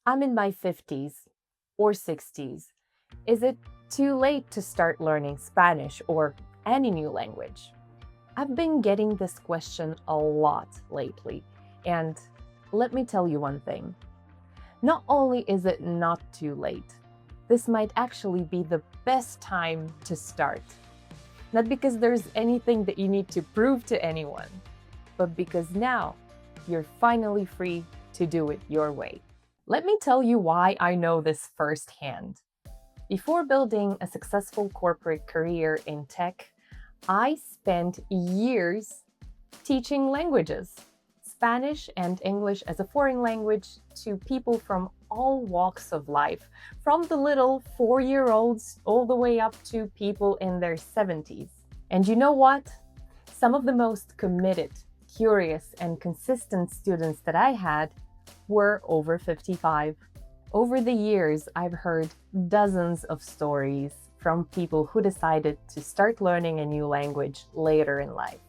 I'm in my 50s or 60s. Is it too late to start learning Spanish or any new language? I've been getting this question a lot lately, and let me tell you one thing. Not only is it not too late, this might actually be the best time to start. Not because there's anything that you need to prove to anyone, but because now you're finally free to do it your way. Let me tell you why I know this firsthand. Before building a successful corporate career in tech, I spent years teaching languages, Spanish and English as a foreign language, to people from all walks of life, from the little 4-year-olds all the way up to people in their 70s. And you know what? Some of the most committed, curious, and consistent students that I had were over 55. Over the years, I've heard dozens of stories from people who decided to start learning a new language later in life.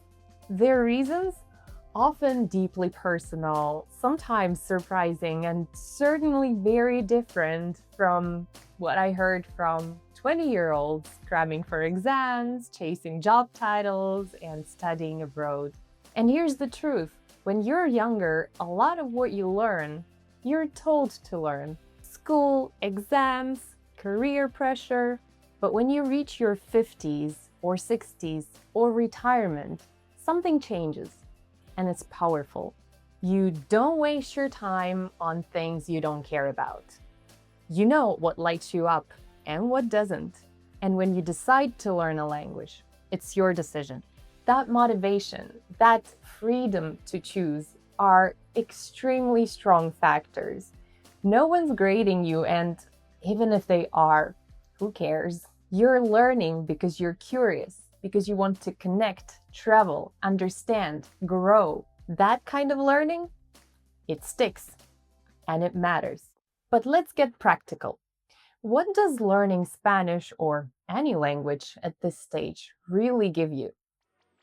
Their reasons? Often deeply personal, sometimes surprising, and certainly very different from what I heard from 20-year-olds cramming for exams, chasing job titles, and studying abroad. And here's the truth. When you're younger, a lot of what you learn, you're told to learn. School, exams, career pressure. But when you reach your 50s or 60s or retirement, something changes, and it's powerful. You don't waste your time on things you don't care about. You know what lights you up and what doesn't. And when you decide to learn a language, it's your decision. That motivation, that freedom to choose are extremely strong factors. No one's grading you, and even if they are, who cares? You're learning because you're curious, because you want to connect, travel, understand, grow. That kind of learning, it sticks and it matters. But let's get practical. What does learning Spanish or any language at this stage really give you?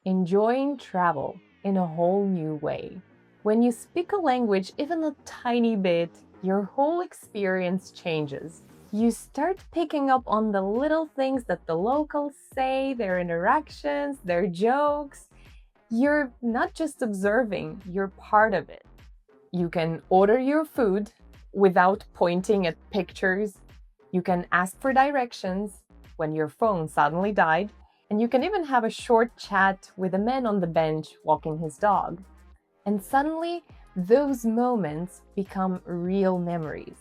Enjoying travel in a whole new way. When you speak a language even a tiny bit, your whole experience changes. You start picking up on the little things that the locals say, their interactions, their jokes. You're not just observing, you're part of it. You can order your food without pointing at pictures. You can ask for directions when your phone suddenly died. And you can even have a short chat with a man on the bench walking his dog. And suddenly, those moments become real memories.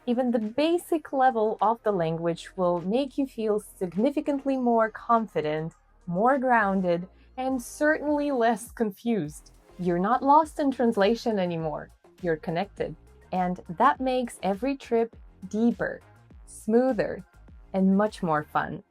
Even the basic level of the language will make you feel significantly more confident, more grounded, and certainly less confused. You're not lost in translation anymore. You're connected. And that makes every trip deeper, smoother, and much more fun.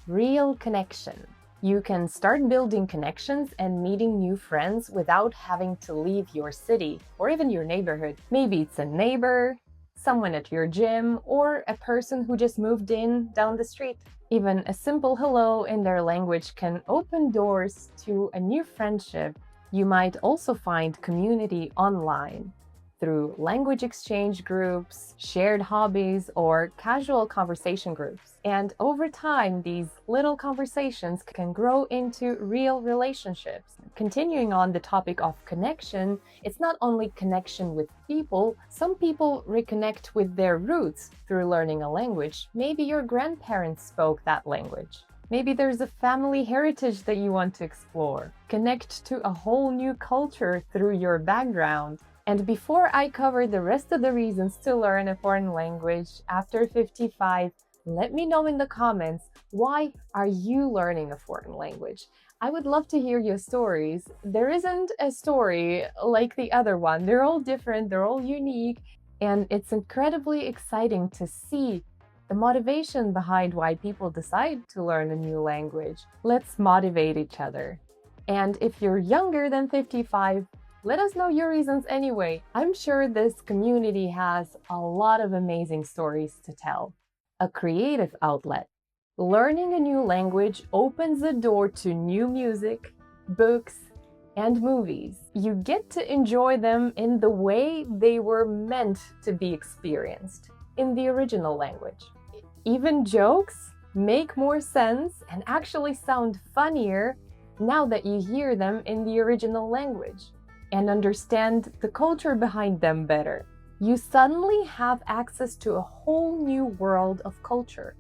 Real connection. You can start building connections and meeting new friends without having to leave your city or even your neighborhood. Maybe it's a neighbor, someone at your gym, or a person who just moved in down the street. Even a simple hello in their language can open doors to a new friendship. You might also find community online through language exchange groups, shared hobbies, or casual conversation groups. And over time, these little conversations can grow into real relationships. Continuing on the topic of connection, it's not only connection with people. Some people reconnect with their roots through learning a language. Maybe your grandparents spoke that language. Maybe there's a family heritage that you want to explore. Connect to a whole new culture through your background. And before I cover the rest of the reasons to learn a foreign language after 55, let me know in the comments, why are you learning a foreign language? I would love to hear your stories. There isn't a story like the other one. They're all different, they're all unique, and it's incredibly exciting to see the motivation behind why people decide to learn a new language. Let's motivate each other. And if you're younger than 55, let us know your reasons anyway. I'm sure this community has a lot of amazing stories to tell. A creative outlet. Learning a new language opens the door to new music, books, and movies. You get to enjoy them in the way they were meant to be experienced, in the original language. Even jokes make more sense and actually sound funnier now that you hear them in the original language and understand the culture behind them better. You suddenly have access to a whole new world of culture.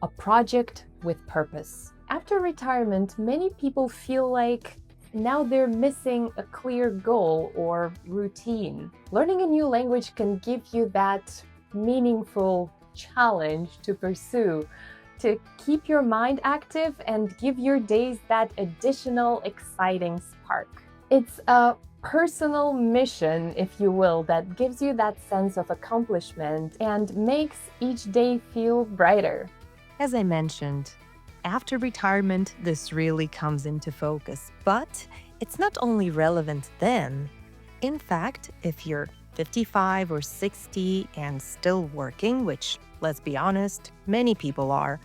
A project with purpose. After retirement, many people feel like now they're missing a clear goal or routine. Learning a new language can give you that meaningful challenge to pursue, to keep your mind active and give your days that additional exciting spark. It's a personal mission, if you will, that gives you that sense of accomplishment and makes each day feel brighter. As I mentioned, after retirement, this really comes into focus, but it's not only relevant then. In fact, if you're 55 or 60 and still working, which, let's be honest, many people are,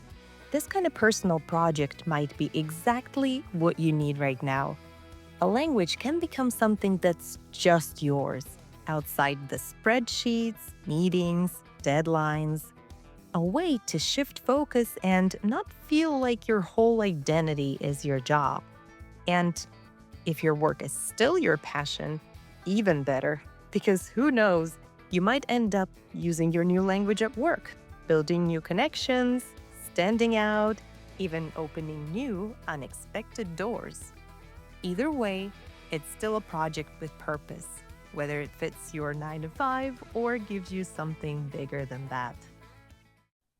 this kind of personal project might be exactly what you need right now. A language can become something that's just yours, outside the spreadsheets, meetings, deadlines. A way to shift focus and not feel like your whole identity is your job. And if your work is still your passion, even better, because who knows, you might end up using your new language at work, building new connections, standing out, even opening new, unexpected doors. Either way, it's still a project with purpose, whether it fits your 9 to 5 or gives you something bigger than that.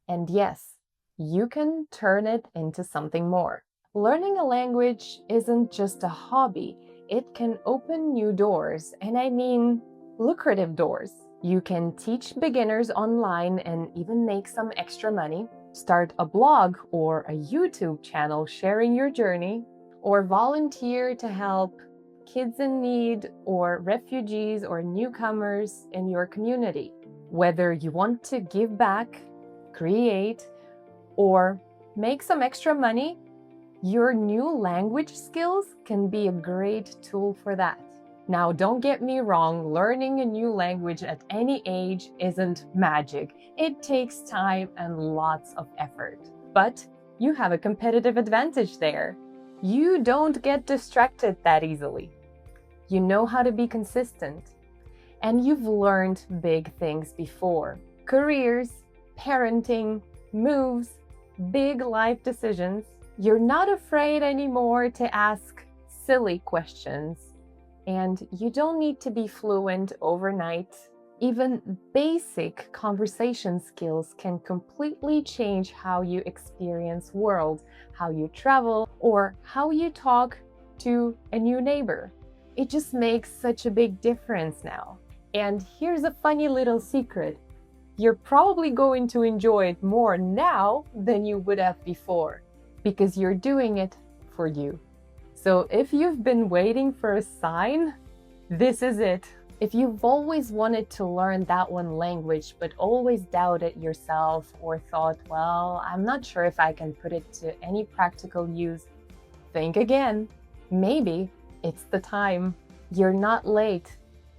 And yes, you can turn it into something more. Learning a language isn't just a hobby. It can open new doors, and I mean lucrative doors. You can teach beginners online and even make some extra money, start a blog or a YouTube channel sharing your journey, or volunteer to help kids in need or refugees or newcomers in your community. Whether you want to give back, create, or make some extra money, your new language skills can be a great tool for that. Now, don't get me wrong, learning a new language at any age isn't magic. It takes time and lots of effort. But you have a competitive advantage there. You don't get distracted that easily. You know how to be consistent. And you've learned big things before. Careers, parenting, moves, big life decisions. You're not afraid anymore to ask silly questions, and you don't need to be fluent overnight. Even basic conversation skills can completely change how you experience world, how you travel, or how you talk to a new neighbor. It just makes such a big difference now. And here's a funny little secret. You're probably going to enjoy it more now than you would have before, because you're doing it for you. So if you've been waiting for a sign, this is it. If you've always wanted to learn that one language, but always doubted yourself or thought, well, I'm not sure if I can put it to any practical use, think again. Maybe it's the time. You're not late.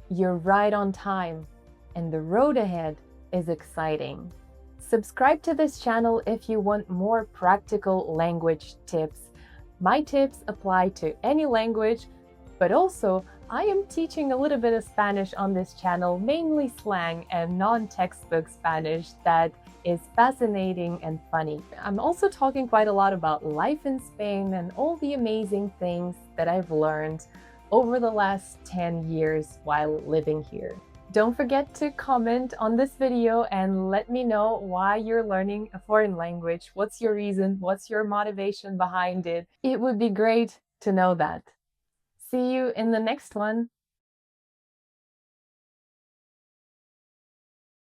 You're right on time. And the road ahead is exciting. Subscribe to this channel if you want more practical language tips. My tips apply to any language, but also I am teaching a little bit of Spanish on this channel, mainly slang and non-textbook Spanish that is fascinating and funny. I'm also talking quite a lot about life in Spain and all the amazing things that I've learned over the last 10 years while living here. Don't forget to comment on this video and let me know why you're learning a foreign language. What's your reason? What's your motivation behind it? It would be great to know that. See you in the next one.